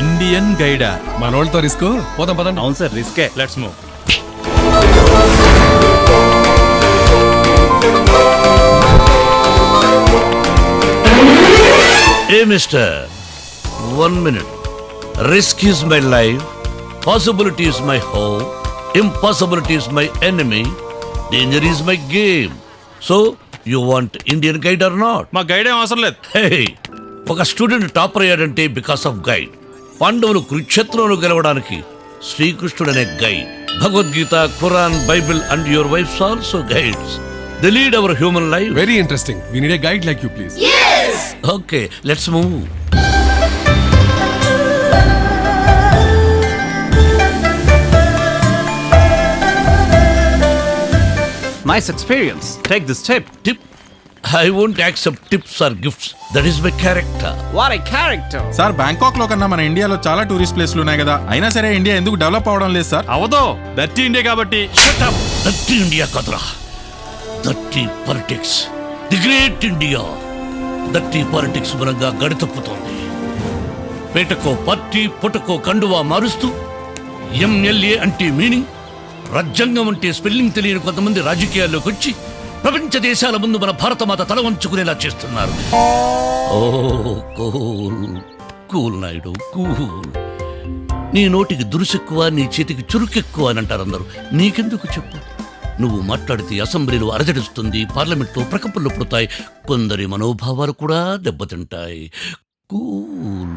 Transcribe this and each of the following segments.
Indian గైడా మనోళ్ళతో risk పోదాం పదండి. అవును సార్ రిస్కే. Let's move. Hey mister, 1 minute. Risk is my life, possibility is my hope, impossibility is my enemy, danger is my game. So, you want Indian guide or not? మా guide ఏం అవసరం లేదు. Hey, ఒక student topper అయ్యాడంటే because of guide. పాండవులు కురుక్షేత్రంలో గెలవడానికి శ్రీకృష్ణుడు అనే guide. Bhagavad Gita, Quran, Bible and your wifes also guides. They lead our human life. Very interesting. We need a guide like you please. Okay, let's move. Nice experience. Take this tip. Tip? I won't accept tips or gifts. That is my character. What a character. Sir Bangkok లో కన్నా మన ఇండియాలో చాలా tourist ప్లేస్లు ఉన్నాయి కదా, అయినా సరే ఇండియా ఎందుకు డెవలప్ అవడం లేదు సార్? అవదో దట్టి ఇండియా కాబట్టి. Shut up! Dirty India kadra. Dirty politics. The great India. Dirty politics మూలంగా గడితప్పుతోంది. పేటకో పార్టీ, పుటకో కండువా మారుస్తూ ఎంఎల్ఏ అంటే మీనింగ్, రాజ్యాంగం అంటే స్పెల్లింగ్ తెలియని కొంతమంది రాజకీయాల్లోకి వచ్చి ప్రపంచ దేశాల ముందు మన భారతమాత తల వంచుకునేలా చేస్తున్నారు. ఓ కూల్ కూల్ నాయుడు కూల్. నీ నోటికి దురుసెక్కువ, నీ చేతికి చురుకెక్కువ అని అంటారు అందరూ. నీకెందుకు చెప్పు? నువ్వు మాట్లాడితే అసెంబ్లీలో అరజడిస్తుంది, పార్లమెంట్లో ప్రకంపనలు పుడతాయి, కొందరి మనోభావాలు కూడా దెబ్బతింటాయి. Cool.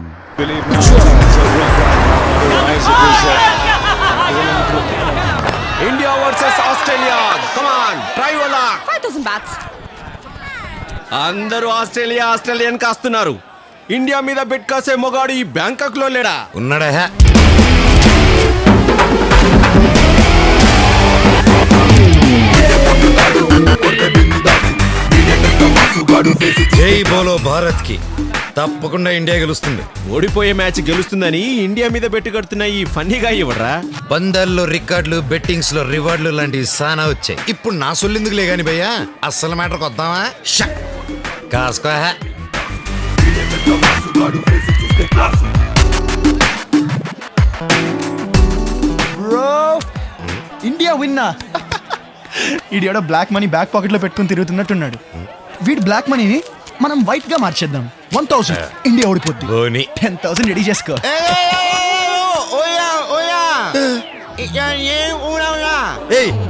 India versus Australia. Come on, try your luck. 5,000 bahts. అందరూ ఆస్ట్రేలియన్ కాస్తున్నారు. ఇండియా మీద బెట్ కాసే మొగాడు ఈ బ్యాంకాక్ లో లేడా? ఉన్నాడా? జై బోలో భారత్ కి. తప్పకుండా ఇండియా గెలుస్తుంది. ఓడిపోయే మ్యాచ్ గెలుస్తుందని ఇండియా మీద బెట్ కడుతున్న ఈ ఫన్నీగా ఇవ్వడరా? పందాల్లో రికార్డులు, బెట్టింగ్స్ లో రివార్డులు లాంటివి సానా వచ్చాయి. ఇప్పుడు నా సొల్లిందుకులే గాని భయ్యా, అస్సలు మ్యాటర్కి వద్దామా? కాసుకో. బ్రో, ఇండియా విన్నా. ఈడేడో బ్లాక్ మనీ బ్యాక్ పాకెట్ లో పెట్టుకుని తిరుగుతున్నట్టున్నాడు. వీడి బ్లాక్ మనీని మనం వైట్ గా మార్చేద్దాం. 1,000 ఇండియా ఓడిపోద్ది. 10,000 రెడీ చేసుకో.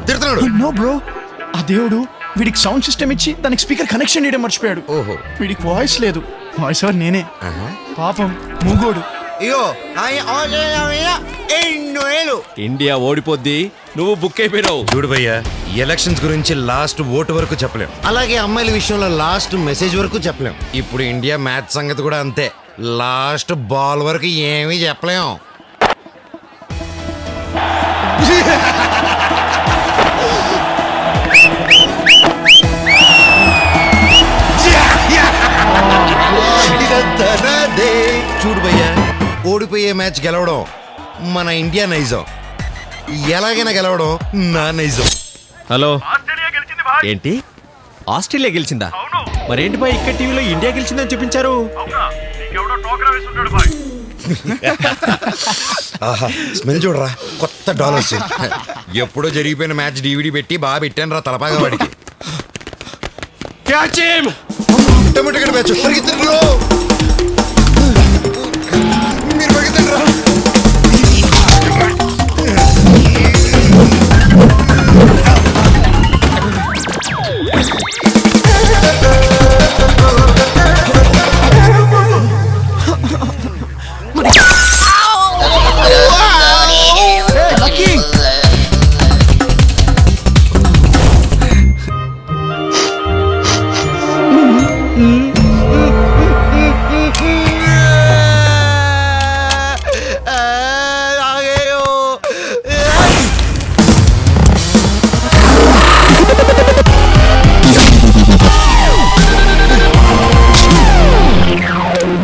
తిడుతున్నాడు. నో బ్రో, ఆ దేవుడు వీడికి సౌండ్ సిస్టమ్ ఇచ్చి దానికి స్పీకర్ కనెక్షన్ చేయడం మర్చిపోయాడు. ఓహో, వీడికి వాయిస్ లేదు. వాయిస్ ఓవర్ నేనే. పాపం మూగోడు. ఇండియా ఓడిపోద్ది, నువ్వు బుక్ అయిపోయినావు. చూడు భయ్యా, ఎలక్షన్స్ గురించి లాస్ట్ ఓటు వరకు చెప్పలేం, అలాగే అమ్మాయిల విషయంలో లాస్ట్ మెసేజ్ వరకు చెప్పలేం. ఇప్పుడు ఇండియా మ్యాచ్ సంగతి కూడా అంతే. లాస్ట్ బాల్ వరకు ఏమీ చెప్పలేం. చూడు భయ్యా, ఓడిపోయే మ్యాచ్ గెలవడం మన ఇండియా నైజం, ఎలాగైనా గెలవడం నా నైజం. హలో, ఏంటి ఆస్ట్రేలియా గెలిచిందా? మరేంటి బాయ్ ఇక్కడ టీవీలో ఇండియా గెలిచిందని చూపించారు? ఆహా, స్మెల్ చూడరా, కొత్త డాలర్స్. ఎప్పుడో జరిగిపోయిన మ్యాచ్ డివిడి పెట్టి బాగా పెట్టాను రా తలపాగా వాడికి. టమాటో మ్యాచ్ పరిగెత్తండి బ్రో, మీరు పరిగెత్తండి రా.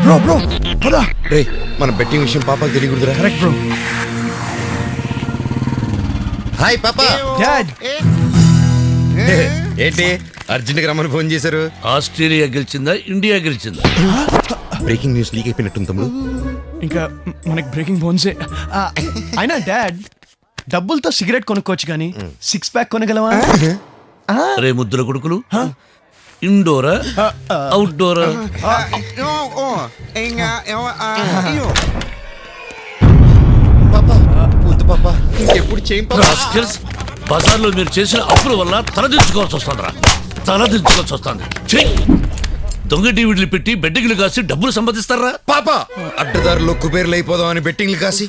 బ్రో బ్రో పదా. రే, మన బెట్టింగ్ విషయం పాపకి తెలియకూడదురా. Correct bro. హాయ్ పాపా. డాడ్, ఏంటి అర్జెంట్గా రమ్మని ఫోన్ చేశారు? ఆస్ట్రేలియా గెలిచిందా, ఇండియా గెలిచిందా? బ్రేకింగ్ న్యూస్ లీక్ అయిపోయినట్టుంది తమ్ముడు. ఇంకా మనకి బ్రేకింగ్ బోన్సే. అయినా డాడ్, డబ్బులతో సిగరెట్ కొనుక్కోవచ్చు కానీ 6 ప్యాక్ కొనగలవా? రే ముద్దుల కొడుకులు, ఇండోరా అవుట్డోరా? ఎప్పుడు చేయం రాస్కెల్స్, బజార్లో మీరు చేసిన అప్పుల వల్ల తలదించుకోవాల్సి వస్తుందిరా, తలదించుకోవాల్సి వస్తుంది. దొంగ టీవీలు పెట్టి బెడ్డింగ్లు కాసి డబ్బులు సంపాదిస్తారా? పాప అడ్డదారులో కుబేర్లు అయిపోదాం అని బెట్టింగ్లు కాసి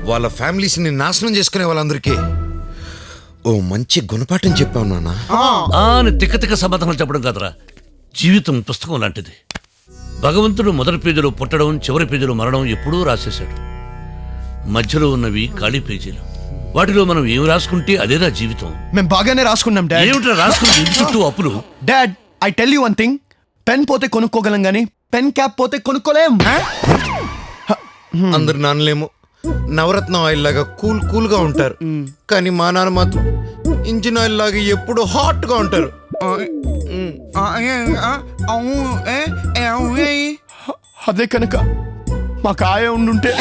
వాళ్ళ ఫ్యామిలీస్ ని నాశనం చేసుకునే వాళ్ళందరికీ ఓ మంచి గుణపాఠం చెప్పావు నాన్న. అని తిక్క సమాధానం చెప్పడం కాదురా, జీవితం పుస్తకం లాంటిది. భగవంతుడు మొదటి పేజీలో పుట్టడం, చివరి పేజీలో మరణం ఎప్పుడూ రాసేశాడు. మధ్యలో ఉన్నవి ఖాళీ పేజీలు. వాటిలో మనం ఏం రాసుకుంటే అదేరా జీవితం. మేము బాగానే రాసుకున్నాం డాడ్. ఏమిట్రా రాసుకుని ఇంటి చుట్టూ అప్పులు? Dad, I tell you one thing, pen పోతే కొనుక్కోగలం గానీ పెన్ క్యాప్ పోతే కొనుక్కోలేం. అందరు నాన్నలేమో నవరత్నం ఆయిల్ లాగా కూల్ కూల్ గా ఉంటారు, కానీ మా నాన్న మాత్రం ఇంజిన్ ఆయిల్ లాగా ఎప్పుడు హాట్ గా ఉంటారు. అదే కనుక మాకు ఆయ ఉండుంటే,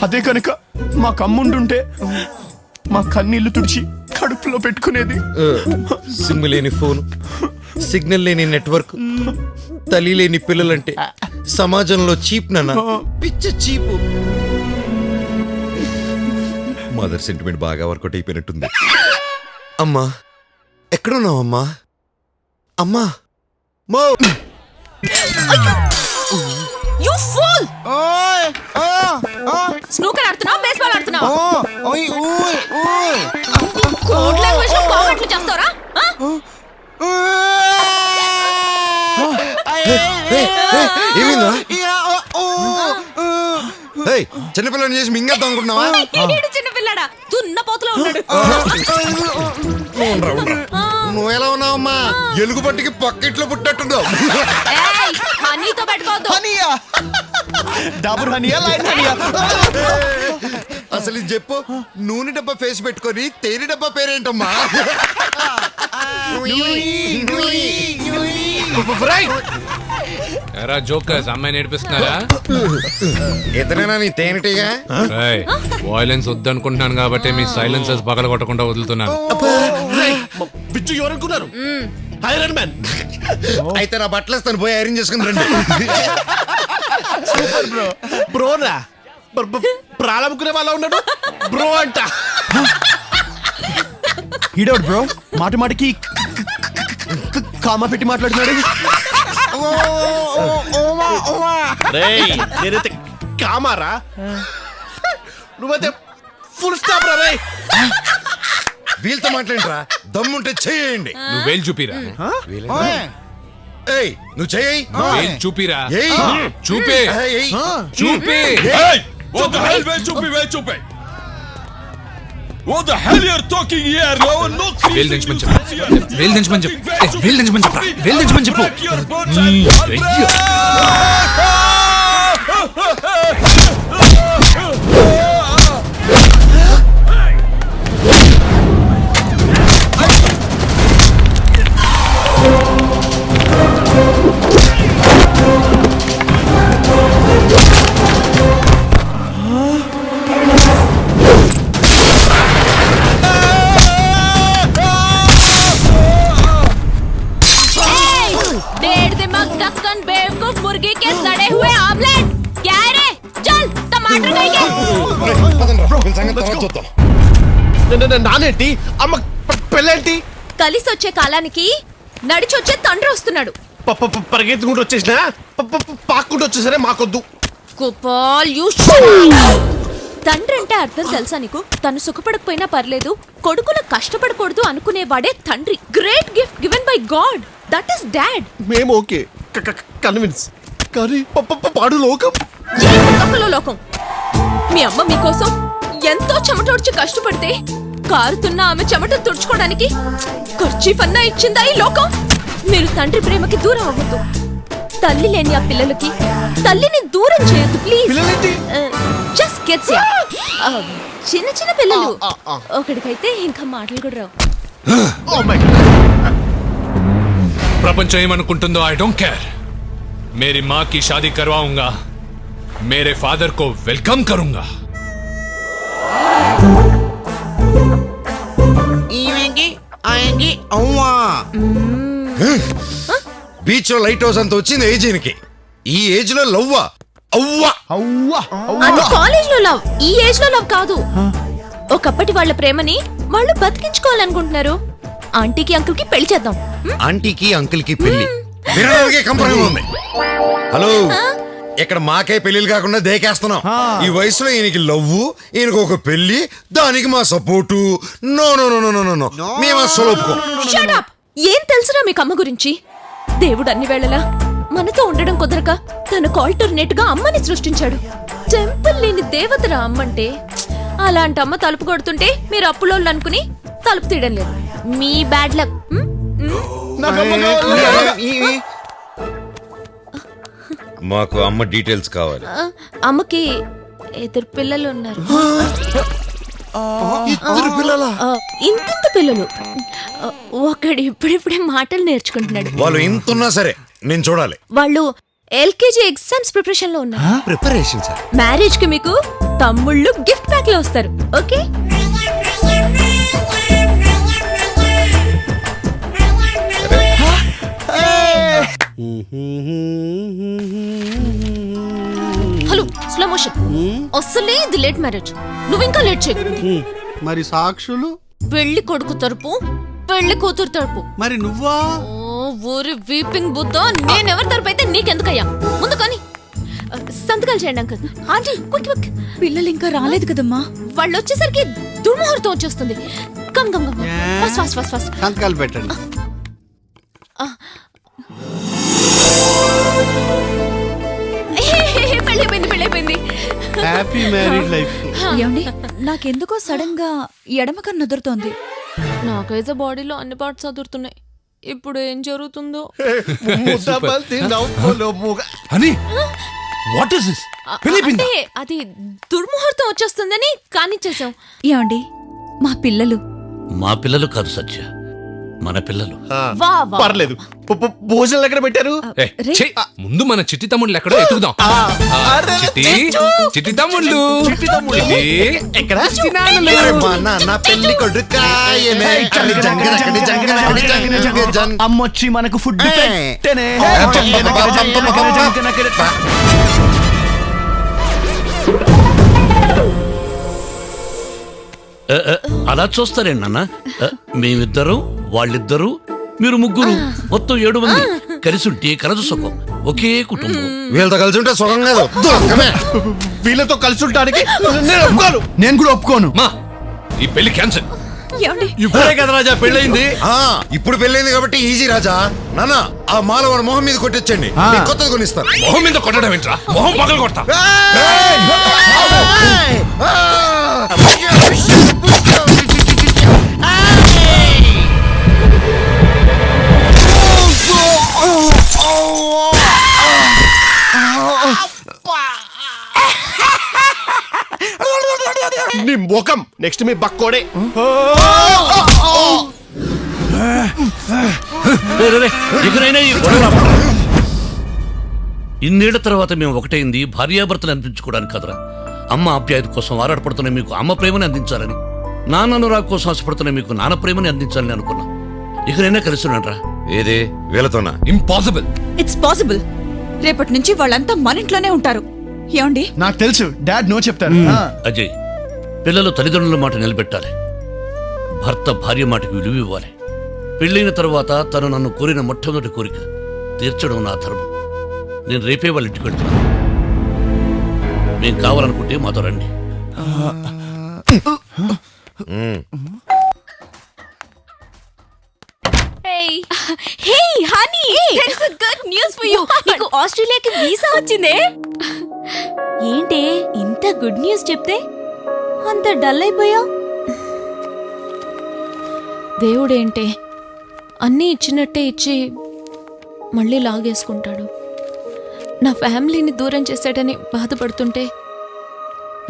అదే కనుక మాకు అమ్ముండుంటే మా కన్నీళ్లు తుడిచి కడుపులో పెట్టుకునేది. సిమ్ లేని ఫోన్, సిగ్నల్ లేని నెట్వర్క్, తల్లి లేని పిల్లలంటే సమాజంలో చీప్ నాన్న, పిచ్చ చీపు. మదర్ సెంటిమెంట్ బాగా వర్కౌట్ అయిపోయినట్టుంది. అమ్మా ఎక్కడున్నావు అమ్మా? అమ్మా మో You fool! స్నూకర్ ఆడుతున్నావు, బేస్బాల్ ఆడుతున్నావు? కోడ్ లాంగ్వేజ్ లో కామెంట్లు చేస్తారా? ఏమైందా? చిన్నపిల్లని చేసి మింగేద్దాం అనుకుంటున్నావా? చిన్న పిల్లడా, దున్న పోతులో ఉన్నాడు. నువ్వు ఎలా ఉన్నావమ్మా? ఎలుగు పట్టికి పక్కెట్లో పుట్టట్టున్నావు. హనీతో పెట్టుకోవద్దు. డాబర్ హనియా, లైట్ హనియా? అసలు ఇది చెప్పు, నూనె డబ్బా ఫేస్ పెట్టుకొని తేనె డబ్బా పేరేంటమ్మా? ఎరా జోకర్స్, అమ్మాయి నేర్పిస్తున్నారా? ఇతనేనా నీ తేనెటీగా? వాయిలెన్స్ వద్దనుకుంటున్నాను కాబట్టి మీ సైలెన్సెస్ పగల కొట్టకుండా వదులుతున్నాను. పిచ్చు ఎవరనుకున్నారు? Iron man. అయితే నా బట్టలు ఇస్తాను, పోయి ఐరన్ చేసుకుని రండి. బ్రోనా ప్రారంభకునే వాళ్ళ ఉన్నాడు బ్రో అంట. ఈడోడు బ్రో మాట మాటికి కామా పెట్టి మాట్లాడుతున్నాడు. నేనైతే కామారా, నువ్వైతే ఫుల్ స్టాప్ రా. వీళ్ళతో మాట్లాడరా, దమ్ముంటే చేయండి. నువ్వు వేలు చూపిరా. ఏయ్ నువ్వు చెయ్యి. వేలు చూపిరా. ఏయ్ చూపే. ఏయ్ చూపి. What the hell? Wait. What the hell you're talking here? No వేలు దించమని చెప్పు. వేలు దించమని చెప్పు. వేలు దించమని చెప్పు. వేలు దించమని చెప్పు. मुर्गी के सड़े हुए ऑमलेट क्या है रे? चल टमाटर खाएंगे. నానేంటి అమ్మ పెళ్ళేంటి? కలిసొచ్చే కాలానికి నడిచొచ్చే తండ్రి వస్తున్నాడు. పరిగెత్తుకుంటూ వచ్చేసినా పాక్కుంటూ వచ్చేసరే మాకొద్దు. గోపాల్ యూ తండ్రి అంటే అర్థం తెలుసా నీకు? తను సుఖపడకపోయినా పర్లేదు, కొడుకులు కష్టపడకూడదు అనుకునేవాడే తండ్రి. Great gift given by God, that is dad. మేము ఓకే కన్విన్స్, కానీ పాడు లోకం. లోకం. మీ అమ్మ మీకోసం ఎంతో చెమటోడ్చి కష్టపడితే కారుతున్న ఆమె చెమట తుడుచుకోవడానికి ఖర్చీఫ్ అన్నా ఇచ్చిందా ఈ లోకం? మీరు తండ్రి ప్రేమకి దూరం అవ్వద్దు. తల్లి లేని ఆ పిల్లలకి తల్లిని దూరం చేయొద్దు ప్లీజ్. జస్ట్ కిడ్స్, చిన్న చిన్న పిల్లలు. ఒకడికైతే ఇంకా మాటలు కూడా రావు. ప్రపంచం ఏమనుకుంటుందో ఐ డోంట్ కేర్. मेरी माँ की शादी करवाऊंगा, मेरे फादर को वेलकम करूंगा। బీచ్ లో లైట్ హౌస్ అంత వచ్చింది ఏజ్ కి. ఈ ఏజ్ లో లవ్వా? అవ్వా అవ్వా అది కాలేజ్ లో లవ్, ఈ ఏజ్ లో లవ్ కాదు. ఒకప్పటి వాళ్ళ ప్రేమని వాళ్ళు బతికించుకోవాలనుకుంటున్నారు. ఆంటీకి అంకుల్ కి పెళ్లి చేద్దాం. ఆంటీకి అంకుల్ కి పెళ్లి వినడానికే కంపరంగా ఉంది. హలో, ఇక్కడ మాకే పెళ్లిలు కాకుండా దేకేస్తున్నాం. ఈ వయసులో ఈయనకి లవ్వు, ఈయనకు ఒక పెళ్లి, దానికి మా support. No no no no no no, మేము అస్సలు ఒప్పుకోం. Shut up! ఏం తెలుసురా మీకు అమ్మ గురించి? దేవుడు అన్ని వేళలా మనతో ఉండడం కుదరక తనకు ఆల్టర్నేట్ గా అమ్మని సృష్టించాడు. టెంపుల్ లేని దేవతరా అమ్మంటే. అలాంటి అమ్మ తలుపు కొడుతుంటే మీరు అప్పులోళ్ళు అనుకుని తలుపు తీయడం లేదు. మీ బ్యాడ్ లక్. మాకు అమ్మ డీటెయిల్స్ కావాలి. అమ్మకి ఇద్దరు పిల్లలు ఉన్నారు. ఇద్దరు పిల్లలా? ఇంత పిల్లలు. ఒకడు ఇప్పుడిప్పుడే మాటలు నేర్చుకుంటున్నాడు. వాళ్ళు ఇంతున్నా సరే నేను చూడాలి. వాళ్ళు ఎల్కేజీ ఎగ్జామ్స్ ప్రిపరేషన్ లో ఉన్నారు. Preparation sir. మ్యారేజ్ కి మీకు తమ్ముళ్ళు గిఫ్ట్ ప్యాక్ లో వస్తారు. ఓకే? Hello, slow motion. అసలే ఇది లేట్ మ్యారేజ్. నువ్వు ఇంకా లేట్ చేయి. మరి సాక్షులు? పెళ్లి కొడుకు తరపు, పెళ్లి కూతురు తరపు. మరి నువ్వా? ఊరి వీపింగ్ బుద్ధ. నేనెవరి తరపు అయితే నీకెందుకయ్యా? ముందు కానీ సంతకాలు చేయండి అంకుల్. Aunty quick quick. పిల్లలు ఇంకా రాలేదు కదమ్మా. వాళ్ళు వచ్చేసరికి దుర్ముహూర్తం వచ్చేస్తుంది. Come come come. Fast fast fast fast. సంతకాలు పెట్టండి. పెళ్ళైపోయింది, పెళ్ళైపోయింది. Happy married life. ఏమండి, నాకెందుకో సడన్ గా ఎడమ కన్ను అదురుతోంది. నాకైతే బాడీలో అన్ని పార్ట్స్ అదురుతున్నాయి. ఇప్పుడు ఏం జరుగుతుందో. అని వాట్ ఇస్ దిస్? అంటే అది దుర్ముహూర్తం వచ్చేస్తుందని కానిచ్చేసాం. ఏమండి, మా పిల్లలు మా పిల్లలు కాదు సత్య, మన పిల్లలు. వా వా. పర్లేదు. భోజనాలు ఎక్కడ పెట్టారు? ఏ, ఛీ, ముందు మన చిట్టి తమ్ముళ్ళు ఎక్కడో ఎత్తుకుదాం. చిట్టి తమ్ముళ్ళు, ఎక్కడ? నా పెళ్లి అమ్మొచ్చి మనకు ఫుడ్ పెట్టేనే. అలా చూస్తారేంటి నాన్న? మేమిద్దరు, వాళ్ళిద్దరు, మీరు ముగ్గురు, మొత్తం 7 మంది కలిసి ఉంటే కలదు సుఖం. ఒకే కుటుంబం. వీళ్ళతో కలిసి ఉంటే సుఖం కాదు. వీళ్ళతో కలిసి ఉండడానికి నేను కూడా ఒప్పుకోను. మా ఈ పెళ్లి క్యాన్సిల్. ఏమండి, ఇప్పుడే కదా రాజా పెళ్ళయింది. ఇప్పుడు పెళ్ళైంది కాబట్టి ఈజీ రాజా. నాన్న, ఆ మాల వాడు మొహం మీద కొట్టించండి, కొత్తది కొనిస్తాను. మొహం మీద కొట్టడం ఏంట్రా? మొహం పగలు కొడతా. నీ ముఖం నెక్స్ట్ మీ బక్కోడే. ఇన్నేళ్ల తర్వాత మేము ఒకటైంది భార్యాభర్తలు అనిపించుకోవడానికి కదరా. అమ్మ ఆప్యాయత కోసం ఆరాటపడుతున్న మీకు అమ్మ ప్రేమని అందించాలని, నాన్న అనురాగ్ కోసం ఆశపడుతున్న మీకు నాన్న ప్రేమని అందించాలని అనుకున్నాం. ఇకనైనా కలిసి ఉన్నాడ్రా. ఏది వీళ్ళతోనా? ఇంపాసిబుల్. It's possible. రేపటి నుంచి వాళ్ళంతా మన ఇంట్లోనే ఉంటారు. ఏమండి, నాకు తెలుసు డాడ్ నో చెప్తారు. అజయ్, పిల్లలు తల్లిదండ్రుల మాట నిలబెట్టాలి. భర్త భార్య మాటకు విలువ ఇవ్వాలి. పెళ్ళైన తర్వాత తను నన్ను కోరిన మొట్టమొదటి కోరిక తీర్చడం నా ధర్మం. నేను రేపే వాళ్ళ ఇంటికి వెళ్తున్నాను. మేము కావాలనుకుంటే మాతో రండి. Hey honey, there is a good news for you. నీకు ఆస్ట్రేలియాకి వీసా వచ్చిందే. ఏంటి ఇంత గుడ్ న్యూస్ చెప్తే అంత డల్ అయిపోయావు? దేవుడేంటే అన్నీ ఇచ్చినట్టే ఇచ్చి మళ్ళీ లాగేసుకుంటాడు. నా ఫ్యామిలీని దూరం చేశాడని బాధపడుతుంటే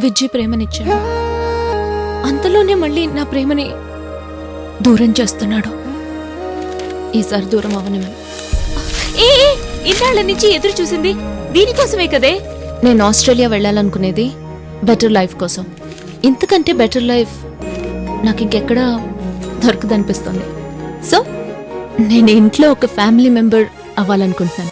విజ్జి ప్రేమనిచ్చాడు. అంతలోనే మళ్ళీ నా ప్రేమని దూరం చేస్తున్నాడు. ఈసారి దూరం అవనివ్వను. ఇన్నాళ్ళ నుంచి ఎదురు చూసింది దీనికోసమే కదే. నేను ఆస్ట్రేలియా వెళ్ళాలనుకునేది బెటర్ లైఫ్ కోసం. ఇంతకంటే బెటర్ లైఫ్ నాకు ఇంకెక్కడా దొరకదనిపిస్తుంది. సో నేను ఇంట్లో ఒక ఫ్యామిలీ మెంబర్ అవ్వాలనుకుంటున్నాను.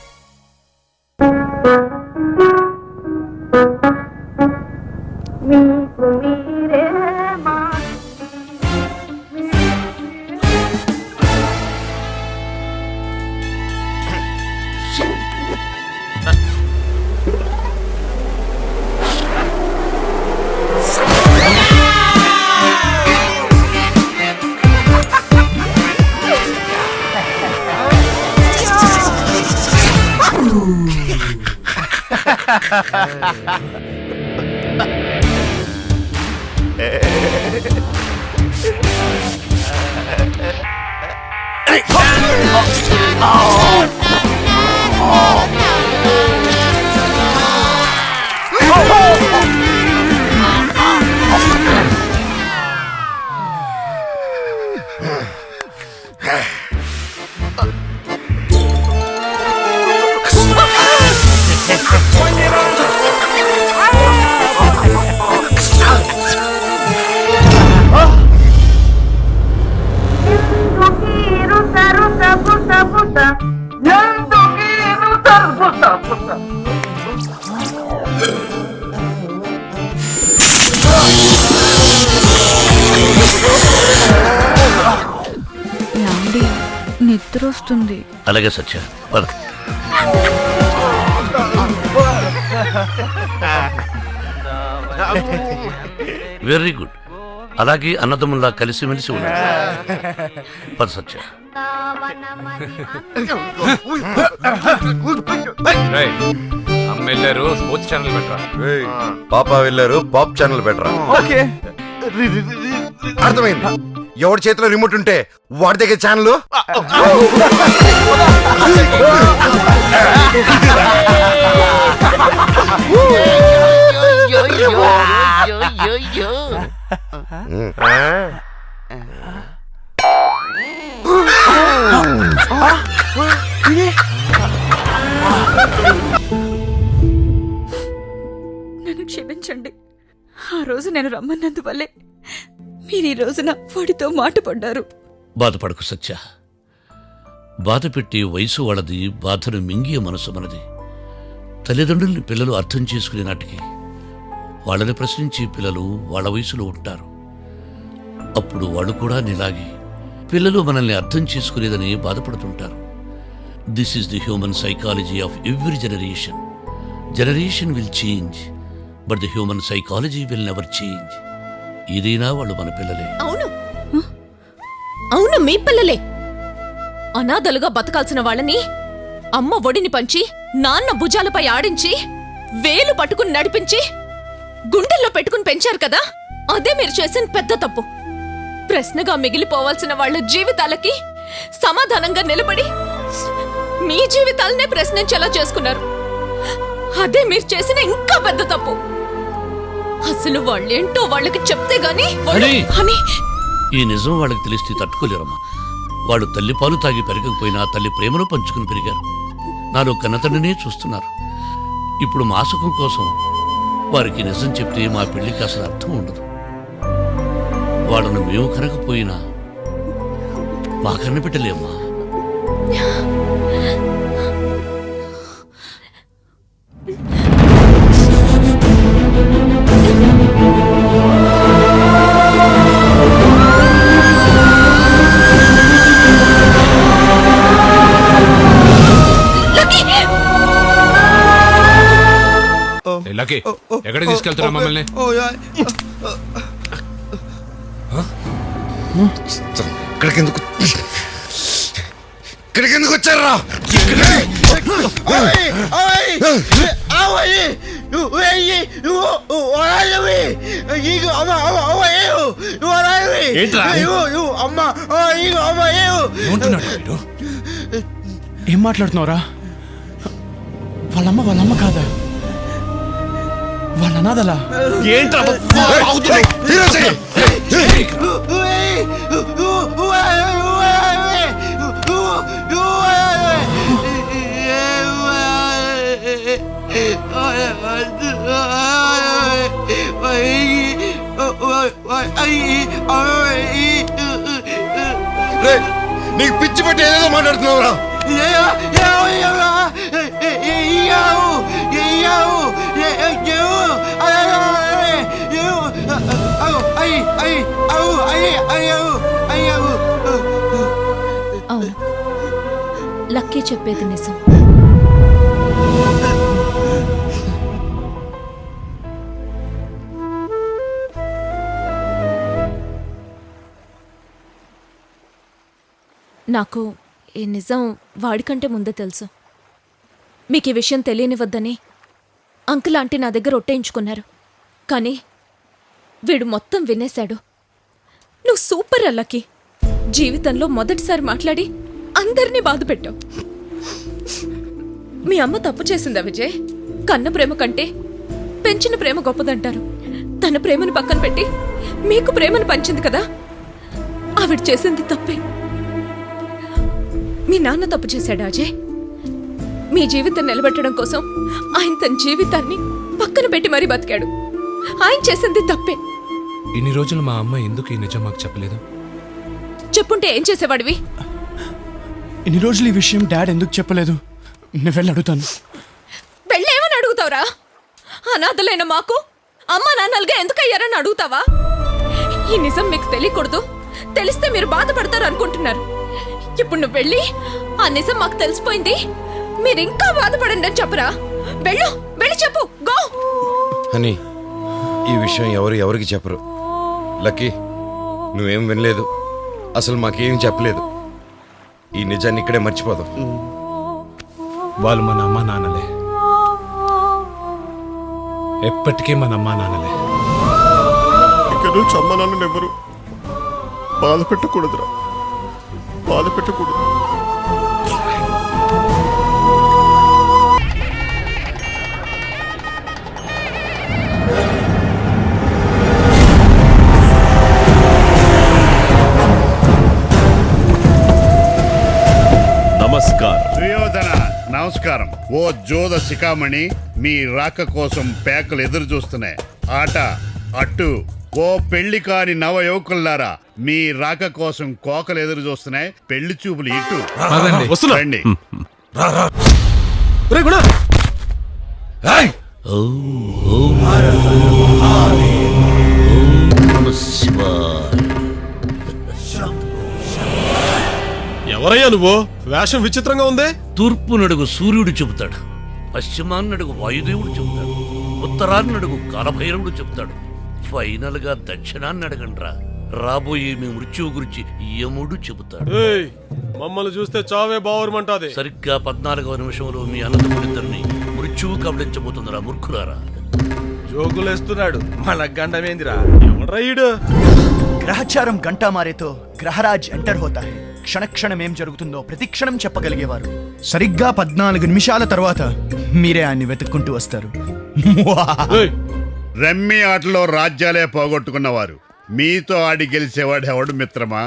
నిద్ర వస్తుంది. అలాగే సత్య పద. Very good. అలాగే అన్నదమ్ముల్లా కలిసిమెలిసి ఉన్నారు. పద సత్య. రేయ్, అమ్మ వెళ్ళారు, స్పోర్ట్స్ ఛానల్ పెట్టరా. పాప వెళ్ళారు, పాప్ ఛానల్ పెట్టరా. ఓకే, అర్థమైంది. ఎవరి చేతిలో రిమోట్ ఉంటే వాడి దగ్గర ఛానల్. నన్ను క్షమించండి. ఆ రోజు నేను రమ్మన్నందువల్లే మీరు ఈ రోజున వాడితో మాట పడ్డారు. బాధపడకు సత్య. బాధ పెట్టి వయసు వాళ్ళది, బాధను మింగియ మనసు మనది. తల్లిదండ్రుల్ని పిల్లలు అర్థం చేసుకునే నాటికి వాళ్ళని ప్రశ్నించి పిల్లలు వాళ్ళ వయసులో ఉంటారు. అప్పుడు వాళ్ళు కూడా నీలాగి పిల్లలు మనల్ని అర్థం చేసుకునేదని బాధపడుతుంటారు. This is the human psychology of every generation. Generation will change, but the human psychology will never change. ఏదైనా వాళ్ళు మన పిల్లలే. అవును, అవును, మీ పిల్లలే. అనాథలుగా బతకాల్సిన వాళ్ళని అమ్మ ఒడిని పంచి, నాన్న భుజాలపై ఆడించి, వేలు పట్టుకుని నడిపించి, గుండెల్లో పెట్టుకుని పెంచారు కదా. అదే మీరు చేసిన పెద్ద తప్పు. ప్రశ్నగా మిగిలిపోవాల్సిన వాళ్ళ జీవితాలకి సమాధానంగా నిలబడి మీ జీవితాలనే ప్రశ్నించేలా చేసుకున్నారు. అదే మీరు చేసిన ఇంకా పెద్ద తప్పు. అసలు వాళ్ళేంటో వాళ్ళకి చెప్తే గాని అని ఈ నిజం వాళ్ళకి తెలిస్తే తట్టుకోలేరమ్మా. వాళ్ళు తల్లి పాలు తాగి పెరగకపోయినా తల్లి ప్రేమను పంచుకుని పెరిగారు. నాలో కన్నతండ్రినే చూస్తున్నారు. ఇప్పుడు మా సుఖం కోసం వారికి నిజం చెప్తే మా పెళ్లికి అసలు అర్థం ఉండదు. వాళ్ళను మేము కనకపోయినా మా కన్న పెట్టలేమ్మా. లక్కీ, ఎక్కడ తీసుకెళ్తున్నా మమ్మల్ని? ఇక్కడికెందుకు వచ్చారా? ఏం మాట్లాడుతున్నావురా? వాళ్ళమ్మ కాదా? వాళ్ళ అనాథలా? ఏంట్రా రేయ్, నీకు పిచ్చి పట్టి ఏదేదో మాట్లాడుతున్నావురా. అవును, లక్కీ చెప్పేది నిజం. నాకు ఈ నిజం వాడికంటే ముందే తెలుసు. మీకు ఈ విషయం తెలియనివద్దని అంకుల్ ఆంటీ నా దగ్గర ఒట్టేయించుకున్నారు. కానీ వీడు మొత్తం వినేశాడు. నువ్వు సూపర్ అల్లకి. జీవితంలో మొదటిసారి మాట్లాడి అందరినీ బాధ పెట్టావు. మీ అమ్మ తప్పు చేసిందా విజయ్? కన్న ప్రేమ కంటే పెంచిన ప్రేమ గొప్పదంటారు. తన ప్రేమను పక్కన పెట్టి మీకు ప్రేమను పంచింది కదా, ఆవిడ చేసింది తప్పే. మీ నాన్న తప్పు చేశాడు అజయ్. మీ జీవితం నిలబెట్టడం కోసం ఆయన తన జీవితాన్ని పక్కన పెట్టి మరీ బతికాడు. ఆయన చేసింది తప్పే. ఇన్ని రోజులు మా అమ్మ ఎందుకు ఈ నిజం మాకు చెప్పలేదు? చెప్పుంటే ఏం చేసేవాడివి? ఇన్ని రోజులు ఈ విషయం డాడ్ ఎందుకు చెప్పలేదు? నేను వెళ్ళి అడుగుతాను. వెళ్ళేమని అడుగుతావురా? అనాథలైన మాకు అమ్మ నాన్నలుగా ఎందుకు అయ్యారని అడుగుతావా? ఈ నిజం మీకు తెలియకూడదు, తెలిస్తే మీరు బాధపడతారు అనుకుంటున్నారు. ఇప్పుడు నువ్వు వెళ్ళి ఆ నిజం మాకు తెలిసిపోయింది, మీరు ఇంకా బాధపడండి అని చెప్పురా. వెళ్ళు, వెళ్ళి చెప్పు. గో. అని ఈ విషయం ఎవరికి చెప్పరు. లక్కీ, నువ్వేం వినలేదు, అసలు మాకేం చెప్పలేదు. ఈ నిజాన్ని ఇక్కడే మర్చిపోదాం. వాళ్ళు మన అమ్మా నాన్నలే, ఎప్పటికీ మన అమ్మా నాన్నలే. ఇక నుంచి అమ్మ నాన్నని ఎవరు బాధ పెట్టకూడదురా, బాధ పెట్టకూడదు. సుయోధన నమస్కారం. ఓ జోద శిఖామణి, మీ రాక కోసం పేకలు ఎదురు చూస్తున్నాయి. ఆట అట్టు. ఓ పెళ్లి కాని నవ యువకుల్లారా, మీ రాక కోసం కోకలు ఎదురు చూస్తున్నాయి. పెళ్లి చూపులు ఇటు రండి. ఎవరయ్యా నువ్వు? వేషం విచిత్రంగా ఉంది. తూర్పు నడుగు సూర్యుడు చెబుతాడు, పశ్చిమాన్నడుగు వాయుదేవుడు చెబుతాడు, ఉత్తరాన్నడుగు కాలభైరవుడు చెబుతాడు, ఫైనల్ గా దక్షిణాన్ని అడగండ్రా, రాబోయే మీ మృత్యువు గురించి యముడు చెబుతాడు. మమ్మల్ని చూస్తే చావే బావురమంటాది. సరిగ్గా 14వ నిమిషంలో మీ అన్నదమ్ములిద్దరిని మృత్యువు కబళించబోతుందిరా మూర్ఖులారా. జోగులేస్తున్నాడు మన గండమేందిరా? ఎవడ్రాయుడు? గ్రహచారం గంటా మారేతో గ్రహరాజ్ ఎంటర్ హోతా హై. క్షణ క్షణం ఏం జరుగుతుందో ప్రతి క్షణం చెప్పగలిగేవారు. సరిగ్గా 14 నిమిషాల తర్వాత మీరే ఆయన్ని వెతుక్కుంటూ వస్తారు. రమ్మి ఆటలో రాజ్యాలే పోగొట్టుకున్నవారు మీతో ఆడి గెలిచేవాడు ఎవడు మిత్రమా?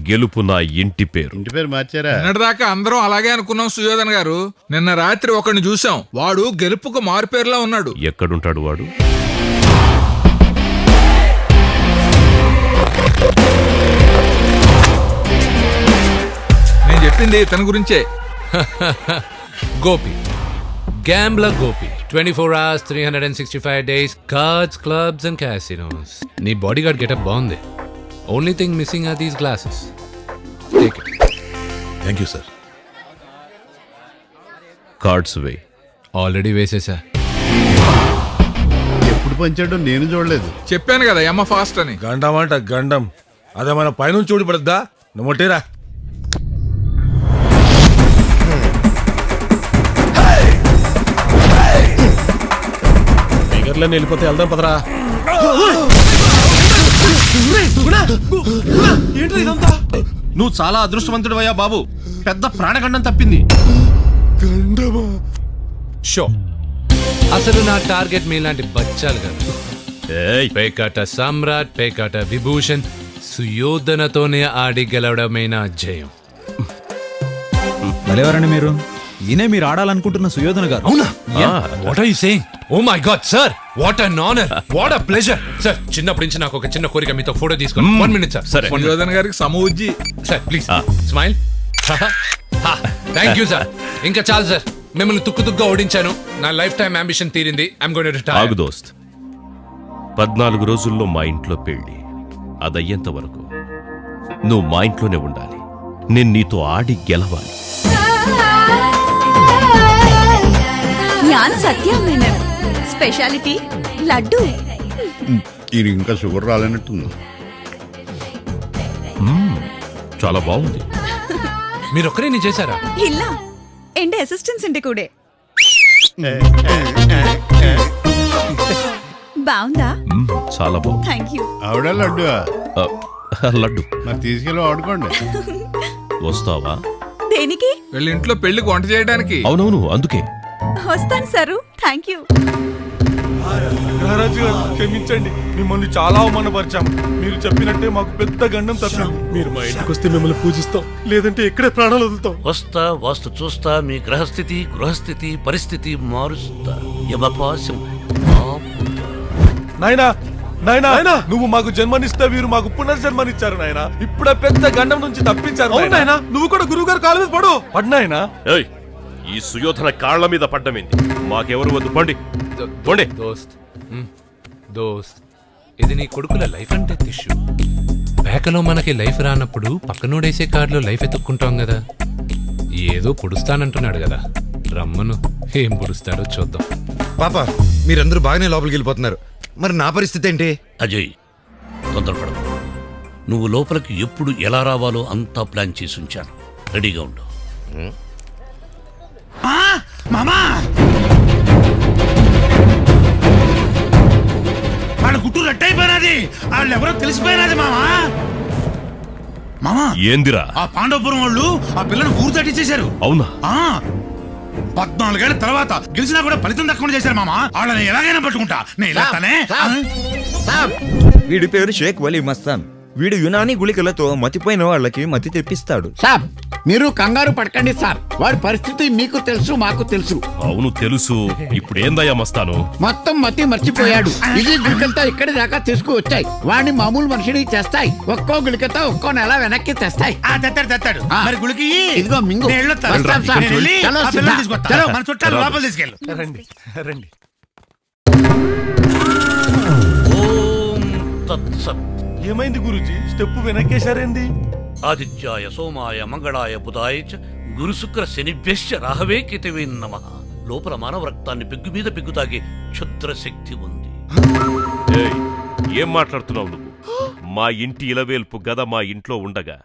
గెలుపు నా ఇంటి పేరు. ఇంటి పేరు మార్చారా? నిన్నటిదాకా అందరం అలాగే అనుకున్నాం సుయోధన్ గారు. నిన్న రాత్రి ఒకరిని చూసాం, వాడు గెలుపుకు మారుపేరులా ఉన్నాడు. ఎక్కడుంటాడు వాడు? నేను చెప్పింది తన గురించే. Gopi, gambler Gopi. 24 hours, 365 days, cards, clubs and casinos. నీ బాడీ గార్డ్ గెటప్ బాగుంది. Only thing missing are these glasses. Take it. Thank you sir. Cards వే. ఆల్రెడీ వేసేసా. ఎప్పుడు పంచాడో నేను చూడలేదు. చెప్పాను కదా ఎమ్మ ఫాస్ట్ అని. గండం అంట గండం. అదే మన పైనుంచి చూడబడద్దా? నువ్వు మొట్టేరా. దగ్గరలో వెళ్ళిపోతే వెళ్దాం పదరా. నువ్వు చాలా అదృష్టవంతుడు అయ్యా బాబు. పెద్ద ప్రాణగండం తప్పింది. షో, అసలు నా టార్గెట్ మీలాంటి బచ్చాలు కాదు. పేకాట సమ్రాట్, పేకాట విభూషణ్, సుయోధనతోనే ఆడి గెలవడమైన జయం. ఎవరండి మీరు? ఈయనే మీరు ఆడాలనుకుంటున్న సుయోధన గారు. అవునా? What are you saying? Oh my god sir, what an honour, what a pleasure. Sir చిన్నప్పటి నుంచి నాకు ఒక చిన్న కోరిక మీతో ఫోటో తీసుకోండి. 1 minute సార్. సరే సుయోధన్ గారికి సమూజ్జి. Sir please smile. Thank you sir. ఇంకా చాలు సార్, మిమ్మల్ని తుక్కుతుగ్గా ఓడించాను. నా లైఫ్ టైం అంబిషన్ తీరింది. I'm going to retire. ఆగు దోస్త్, 14 రోజుల్లో మా ఇంట్లో పెళ్లి. అదయ్యేంత వరకు నువ్వు మా ఇంట్లోనే ఉండాలి. నేను నీతో ఆడి గెలవాలి. ഞാൻ സത്യാമേനൻ സ്പെഷ്യാലിറ്റി ലഡ്ഡു. ఇది ఇంకా షుగర్ రాలేనట్టుంది. చాలా బాగుంది. మీరు ఒక్కరే నీ చేశారా? ഇല്ല, എന്റെ അസിസ്റ്റൻസിന്റെ കൂടെ. బాగుందా? చాలా బాగుంది. Thank you. ఆవిడ లడ్డు లడ్డు మరి తీసుకెళ్ళి వాడుకోండి. వస్తావా? దేనికి? వీళ్ళ ఇంట్లో పెళ్లికి వంట చేయడానికి. అవునవును, అందుకే. వస్తాను సారు. Thank you. మహారాజు గారు క్షమించండి, మిమ్మల్ని చాలా అవమానపరిచాము. మీరు చెప్పినట్టే మాకు పెద్ద గండం తప్పింది. మీరు మా ఇంటికి వస్తే మిమ్మల్ని పూజిస్తాం, లేదంటే ఇక్కడే ప్రాణాలు వదులుతాం. వస్తా, వాస్తు చూస్తా, మీ గృహస్థితి పరిస్థితి మారుస్తా. యమపాశం నాయనా నాయనా నాయనా, నువ్వు మాకు జన్మనిస్తే వీరు మాకు పునర్జన్మనిచ్చారు నాయనా. ఇప్పుడే పెద్ద గండం నుంచి తప్పించారు నాయనా. నువ్వు కూడా గురువు గారు కాళ్ళ మీద పడు. పడినాయనా? ఈ సుయోధన కాళ్ల మీద పడ్డమేంది? మాకెవరు వద్దు, పండి పండి. దోస్త్, ఇది నీ కొడుకుల లైఫ్ అండ్ డెత్ ఇష్యూ. పేకలో మనకి లైఫ్ రానప్పుడు పక్కనోడేసే కార్డులో లైఫ్ ఎత్తుక్కుంటాం కదా. ఏదో పొడుస్తానంటున్నాడు కదా, రమ్మను. ఏం పొడుస్తాడో చూద్దాం. పాప, మీరందరూ బాగానే లోపలికి వెళ్ళిపోతున్నారు, మరి నా పరిస్థితి ఏంటి? అజయ్, తొందరపడదు. నువ్వు లోపలికి ఎప్పుడు ఎలా రావాలో అంతా ప్లాన్ చేసి ఉంచాను. రెడీగా ఉండు. మామా, వాళ్ళ గుట్టు రట్టయిపోయినది, వాళ్ళు ఎవరో తెలిసిపోయినది మామా. మామా ఏందిరా? ఆ పాండవపురం వాళ్ళు ఆ పిల్లను ఊరు తట్టించేశారు. అవునా? 14 ఏళ్ల తర్వాత గెలిచినా కూడా ఫలితం తక్కువ చేశారు మామా. వాళ్ళని ఎలాగైనా పట్టుకుంటా. నేను ఇలా తనే. వీడి పేరు షేక్ వలీ మస్తాన్. వీడు యునానీ గుళికలతో మతిపోయిన వాళ్ళకి మతి తెప్పిస్తాడు. సాబ్, మీరు కంగారు పడకండి సార్. వాడి పరిస్థితి మీకు తెలుసు, మాకు తెలుసు. అవును తెలుసు. ఇప్పుడు ఏందయ్యా మస్తాను? మొత్తం మతి మర్చిపోయాడు. ఇది గుళికలతో ఇక్కడి దాకా తీసుకువచ్చాయి. వాడిని మామూలు మనిషిని చేస్తాయి. ఒక్కో గుళికతో ఒక్కో నెల వెనక్కి తెస్తాయి. తెస్తాడు. మరి గుళికి ఇదిగో మింగు. వస్తాం సార్. చలో, సిద్ధా. మన చుట్టాలు లోపల తీసుకెళ్ళు. రండి రండి. ఓం తత్సత్. ఏమైంది గురుజీ? స్టెప్ వెనక్కేశారేంది? ఆదిత్యాయ సోమాయ మంగళాయ బుధాయ చ గురు శుక్ర శనిభ్యశ్చ రాహవే కేతవే నమః. లోపల మానవ రక్తాన్ని పెగ్గు మీద పెగ్గు తాగే క్షుద్ర శక్తి ఉంది. ఏం మాట్లాడుతున్నావు నువ్వు? మా ఇంటి ఇలవేల్పు గద మా ఇంట్లో ఉండగా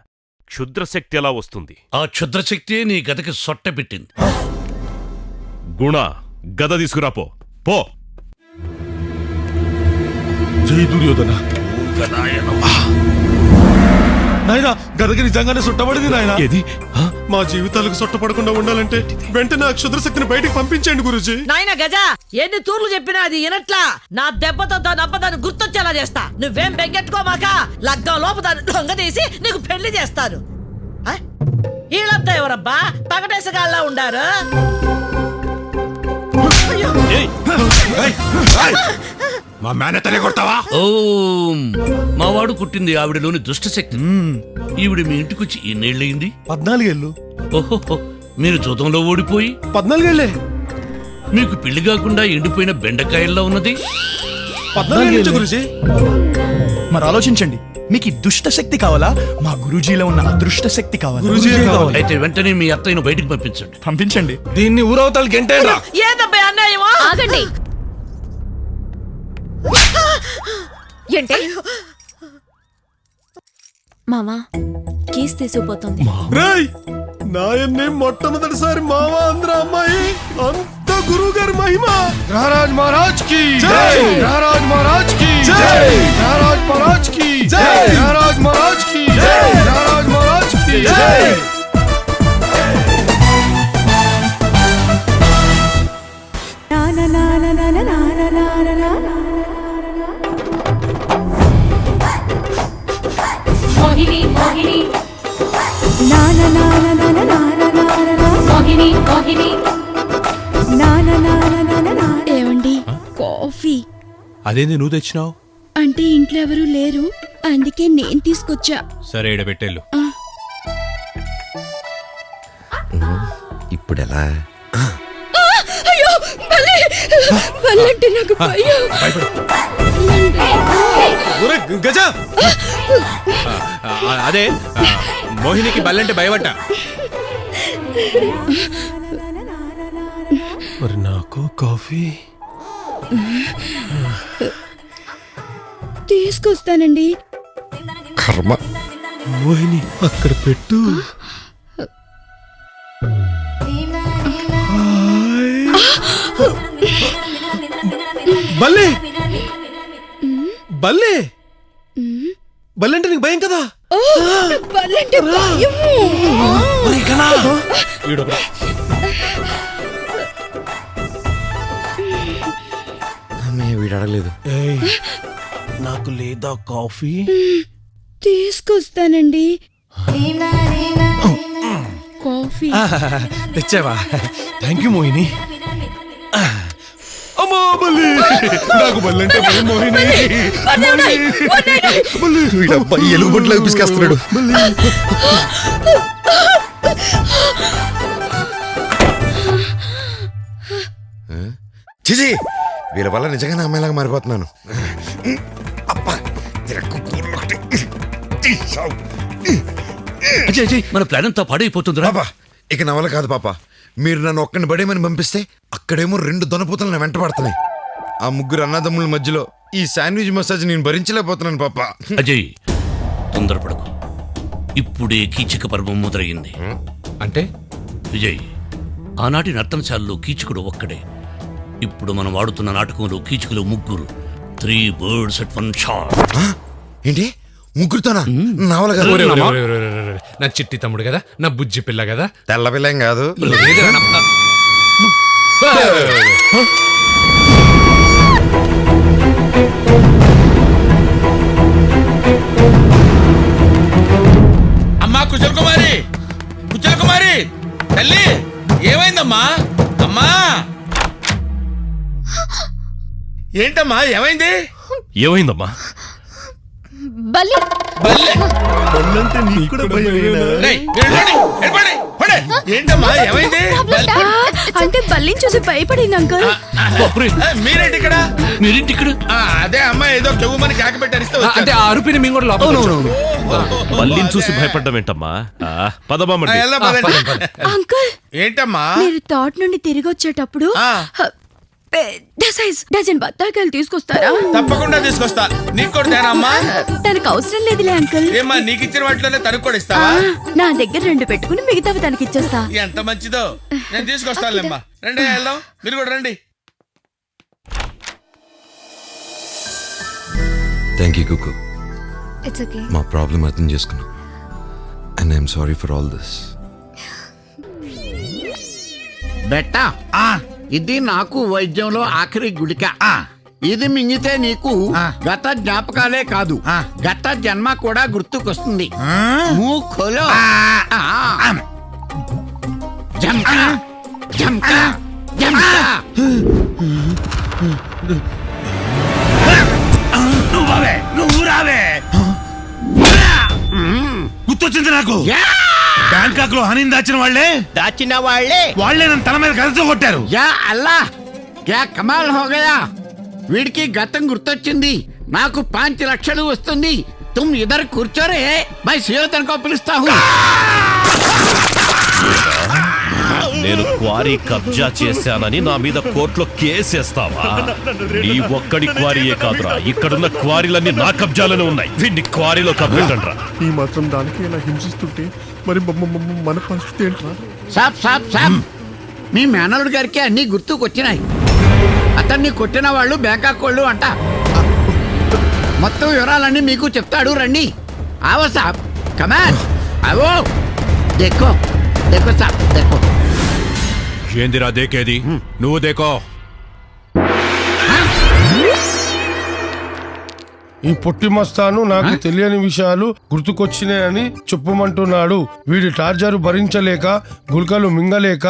క్షుద్ర శక్తి ఎలా వస్తుంది? ఆ క్షుద్ర శక్తి నీ గదకి సొట్ట పెట్టింది. గుణ, గద తీసుకురాపో. పో. జై దుర్యోధన. నాయనా, గదకి నిజంగానే సుట్టబడింది నాయనా. ఏది? మా జీవితాలకు సుట్టపడకుండా ఉండాలంటే వెంటనే ఆ క్షుద్ర శక్తిని బయటికి పంపించండి గురుజీ. నాయన గజ, ఎన్ని తూర్లు చెప్పినా అది వినట్లా. నా దెబ్బతో దాని అబ్బదాన్ని గుర్తొచ్చేలా చేస్తా. నువ్వేం బెంగెట్టుకోమాక. లగ్గం లోపు దాన్ని దొంగ తీసి నీకు పెళ్లి చేస్తాను. వీళ్ళంతా ఎవరబ్బా? పగటేసగాళ్ళ ఉండారు. మా మేనతనే కొడతావా? ఓం. మావాడు కుట్టింది ఆవిడలోని దుష్టశక్తి. ఈవిడ మీ ఇంటికొచ్చి ఎన్నేళ్ళయింది? 14 ఏళ్ళు. ఓహో, మీరు జూదంలో ఓడిపోయి 14 ఏళ్ళే. మీకు పెళ్లి కాకుండా ఎండిపోయిన బెండకాయల్లో ఉన్నది 14 ఏళ్ళు గురుజీ. మరి ఆలోచించండి, మీకు ఈ దుష్ట శక్తి కావాలా, మా గురూజీలో ఉన్న అదృష్ట శక్తి కావాలా? అయితే వెంటనే మీ అత్తయ్యను బయటికి పంపించండి. పంపించండి. దీన్ని ఊరవతలు గంటేరా. ఏదబ్బా అన్యాయమా? ఆగండి. ఏంటి మామా, కేసు తీసుకుపోతుంది. రేయ్, నాయన్ని మొట్టమొదటిసారి మావా అందర అమ్మాయి అంత గురువు గారి మహిమ. రారాజ్ మహారాజ్ కి జై. రారాజ్ మహారాజ్ కి జై. రారాజ్ మహారాజ్ కి జై. రారాజ్ మహారాజ్ కి జై. రారాజ్ మహారాజ్ కి జై. మోహిని మోహిని ఏమండి కాఫీ అదేంది నువ్వు తెచ్చినావు? అంటే ఇంట్లో ఎవరు లేరు, అందుకే నేను తీసుకొచ్చా. సరే ఇడ పెట్టేళ్ళు. ఇప్పుడు ఎలా? అయ్యో బల్లి, బల్లంటే నాకు భయం. గజ అదే మోహినికి బల్లంటే భయపడ్డా. మరి నాకు కాఫీ తీసుకొస్తానండి. కర్మ. మోహిని అక్కడ పెట్టు. బల్లే బల్లే బల్లంటే నీకు భయం కదా? బల్లంటే భయము. వీడు అడగలేదు. నాకు లేదా కాఫీ? తీసుకొస్తానండి. కాఫీ తెచ్చావా? Thank you Mohini. అమ్మా బల్లి, నాకు బల్లంటే భయం మోహిని. ఎలుగుబొట్లో పిసికేస్తున్నాడు. చిజీ, వీళ్ళ వల్ల నిజంగానే అమ్మాయిలాగా మారిపోతున్నాను. మన ప్లాన్ అంతా పాడైపోతుందిరా. పాపా ఇక నా వల్ల కాదు పాప. మీరు నన్ను ఒక్కడిని పడేమని పంపిస్తే అక్కడేమో 2 దొనపూతలు నా వెంట పడుతున్నాయి. ఆ ముగ్గురు అన్నదమ్ముల మధ్యలో ఈ శాండ్విచ్ మసాజ్ నేను భరించలేకపోతున్నాను పాప. అజయ్ తొందరపడకు, ఇప్పుడే కీచక పర్వం మొదలయ్యింది. అంటే విజయ్, ఆనాటి నర్తనశాలలో కీచకుడు ఒక్కడే. ఇప్పుడు మనం వాడుతున్న నాటకంలో కీచకులు 3. 3 birds at one shot. ఏంటి ముగ్గురుతోనా? నావల నా చిట్టి తమ్ముడు కదా, నా బుజ్జి పిల్ల కదా. తెల్ల పిల్లం కాదు. అమ్మా కుశల్ కుమారి, కుశల్ కుమారి తల్లి, ఏమైందమ్మా? అమ్మా ఏంటమ్మా ఏమైంది? ఏమైందమ్మా? బల్లి బల్లంటే నీకు కూడా భయమేనా? ఏంటమ్మా ఏమైంది? అంటే బల్లిని చూసి భయపడింది అంకుల్. మీరేంటి ఇక్కడ? మీరేంటి ఇక్కడ? అదే అమ్మా ఏదో చెవుమని కేక పెట్టారిస్తే అంటే ఆ అరుపిని మేము కూడా బల్లిని చూసి భయపడ్డం ఏంటమ్మా? పదబామండి. అంకుల్ ఏంటమ్మా? మీరు తోట నుండి తిరిగి వచ్చేటప్పుడు పెద్ద సైజ్ డజన్ బత్తాకాయలు తీసుకొస్తారా? తప్పకుండా తీసుకొస్తా. నీకు కూడా తేనా అమ్మా? తనకు అవసరం లేదులే అంకుల్. ఏమ్మా నీకు ఇచ్చిన వాటిలోనే తనకు కూడా ఇస్తావా? నా దగ్గర 2 పెట్టుకుని మిగతావి తనకి ఇచ్చేస్తా. ఎంత మంచిదో. నేను తీసుకొస్తానులేమ్మా. రండి వెళ్దాం, మీరు కూడా రండి. థ్యాంక్ యూ కుకు. It's okay. మా ప్రాబ్లం అర్థం చేసుకున్నాం. And I'm sorry for all this. బెట్టా, ఇది నాకు వైద్యంలో ఆఖరి గుళిక. ఇది మింగితే నీకు గత జ్ఞాపకాలే కాదు, గత జన్మ కూడా గుర్తుకొస్తుంది. మూఖలో జంకా జంకా జంకా. నువ్వు రావే. గుర్తొచ్చింది నాకు. బ్యాంకాక్ లో హనీని దాచిన వాళ్ళే నన్ను తల మీద కలతో కొట్టారు. యా అల్లా, క్యా కమాల్ హో గయా. వీడికి గతం గుర్తొచ్చింది. నాకు 5 లక్షలు వస్తుంది. తుమ్ ఇద్దరు కూర్చోరే, బై శివతనకో పిలుస్తా హూ. నేను క్వారీ కబ్జా చేశానని నా మీద కోర్టులో కేసేస్తావా? నీ ఒక్కడి క్వారీయే కాదురా, ఇక్కడున్న క్వారీలన్నీ నా కబ్జాలోనే ఉన్నాయి. వీడిని క్వారీలో కబ్బెట్టండ్రా. ఈ మాత్రం దానికి ఇలా హింసిస్తుంటే మరి మన పరిస్థితి ఏంట్రా? సాబ్ సాబ్ సాబ్, మీ మేనల్లుడు గారికి అన్ని గుర్తుకొచ్చినాయి. అతన్ని కొట్టిన వాళ్ళు బ్యాంకాక్ వాళ్ళు అంట. మొత్తం వివరాలన్నీ మీకు చెప్తాడు, రండి. ఆవో సాబ్, కమాన్ అవో. దేఖో దేఖో సాబ్, దేఖో. ఏందిరా దేకేది? నువ్వు దేకో. ఈ పొట్టి మస్తాను నాకు తెలియని విషయాలు గుర్తుకొచ్చినాయని చెప్పమంటున్నాడు. వీడి టార్చర్ భరించలేక గుల్కలు మింగలేక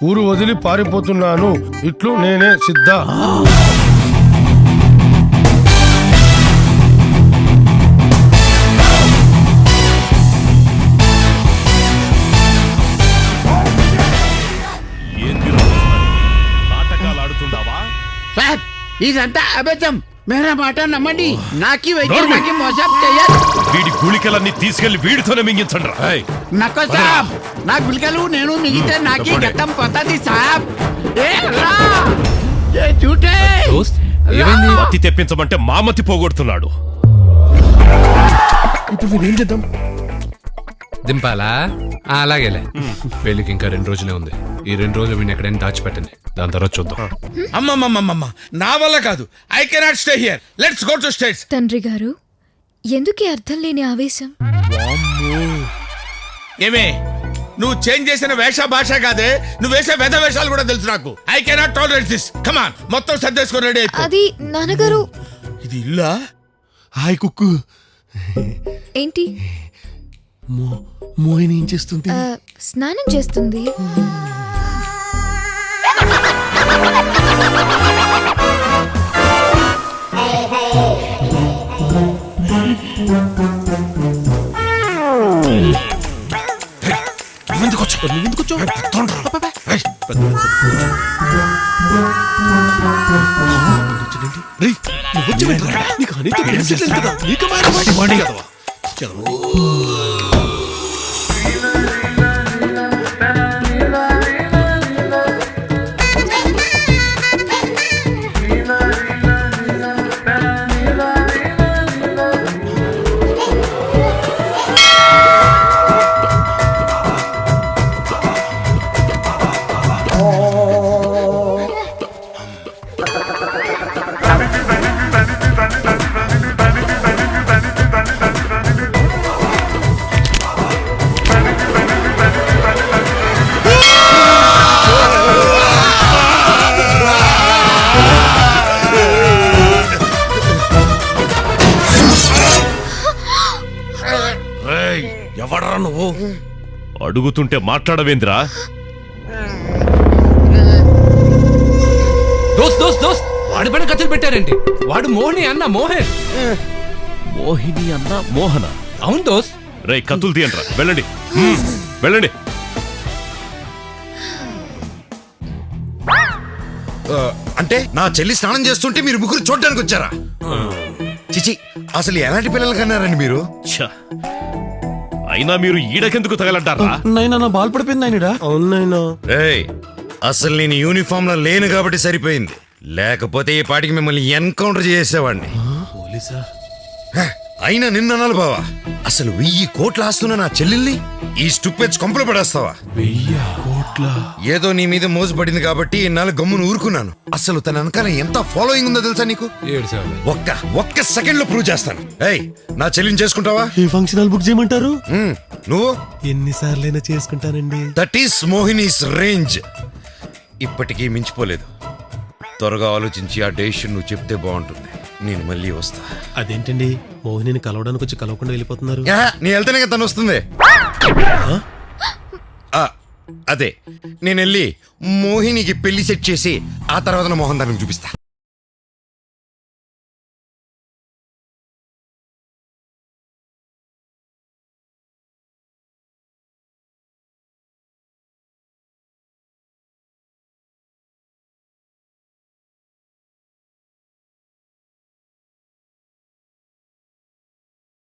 ఊరు వదిలి పారిపోతున్నాను. ఇట్లు నేనే సిద్ధ. నాటకాలు ఆడుతుండావా? సార్ ఇదంతా అబద్ధం. మేరా మాట నమ్మండి. నాకి వైద్యులకి మోసం చెయ్యదు. వీడి గుళికలన్నీ తీసుకెళ్లి వీడితోనే మింగించండి రా. నక్కో సాబ్, నా గుళికలు నేను మిగితే నాకి గతం పోతుంది సాబ్. ఏ అల్లా, ఏ చూటే దోస్త్ ఏమైంది? మతి తెప్పించమంటే మామతి పోగొడుతున్నాడు. ఇప్పుడు వీరేం చేద్దాం? దింపాలా? అలాగేలే. పెళ్ళికి ఇంకా 2 రోజులే ఉంది. ఈ 2 రోజులు వీడిని ఎక్కడైనా దాచిపెట్టండి. దాని తర్వాత చూద్దాం. అమ్మమ్మమ్మమ్మ, నా వల్ల కాదు. I cannot stay here. Let's go to states. తండ్రి గారు, ఎందుకే అర్థం లేని ఆవేశం? ఏమే, నువ్వు చేంజ్ చేసిన వేష భాష కాదే, నువ్వు వేసే వెధ వేషాలు కూడా తెలుసు నాకు. I cannot tolerate this. Come on, మొత్తం సర్దేసుకొని రెడీ అయిపో. అది నాన్నగారు. ఇది ఇల్లా? హాయ్ కుక్కు. ఏంటి? మోహిని ఏం చేస్తుంది? స్నానం చేస్తుంది. ఎవడరా నువ్వు? అడుగుతుంటే మాట్లాడవేంద్రా? దోస్త్ దోస్త్ దోస్త్, వాడి పైన కత్తులు పెట్టారేంటి? వాడు మోహిని అన్న మోహన్. మోహిని అన్న మోహన? అవును దోస్త్. రే కత్తులు తీయండిరా. వెళ్ళండి, వెళ్ళండి. అంటే నా చెల్లి స్నానం చేస్తుంటే మీరు ముగ్గురు చూడడానికి వచ్చారా? చిచి, అసలు ఎలాంటి పిల్లలు కన్నారండి మీరు? అయినా మీరు ఈడకెందుకు తగలంటారా? నైనా నా బాల్ పడిపోయింది ఆయనడా. అవును నైనా. ఏయ్, అసలు నేను యూనిఫామ్ లో లేను కాబట్టి సరిపోయింది. లేకపోతే ఈ పాటికి మిమ్మల్ని ఎన్కౌంటర్ చేసేవాడిని. పోలీసా? అయినా నిన్ననాలు బావా, అసలు 1000 కోట్ల ఆస్తున్న నా చెల్లెల్ని ఈ స్టూపిడ్స్ కొంపలు పడేస్తావా? 1000 కోట్ల? ఏదో నీ మీద మోసపడింది కాబట్టి ఇన్నాళ్ళు గమ్మును ఊరుకున్నాను. అసలు తన వెనకాల ఎంత ఫాలోయింగ్ ఉందో తెలుసా నీకు? ఒక్క సెకండ్ లో ప్రూవ్ చేస్తాను. ఏయ్, నా చెల్లిని చేసుకుంటావా? ఏ ఫంక్షన్ హాల్ బుక్ చేయమంటారు? నువ్వు? ఎన్నిసార్లైనా చేసుకుంటానండి. That is Mohini's range. ఇప్పటికీ మించిపోలేదు. త్వరగా ఆలోచించి ఆ డెసిషన్ నువ్వు చెప్తే బాగుంటుంది. నేను మళ్ళీ వస్తా. అదేంటండి, మోహిని కలవడానికి వచ్చి కలవకుండా వెళ్ళిపోతున్నారు? నీ వెళ్తేనే కదా తను వస్తుంది. అదే, నేను వెళ్ళి మోహినికి పెళ్లి సెట్ చేసి ఆ తర్వాత మోహన్ దానికి చూపిస్తా.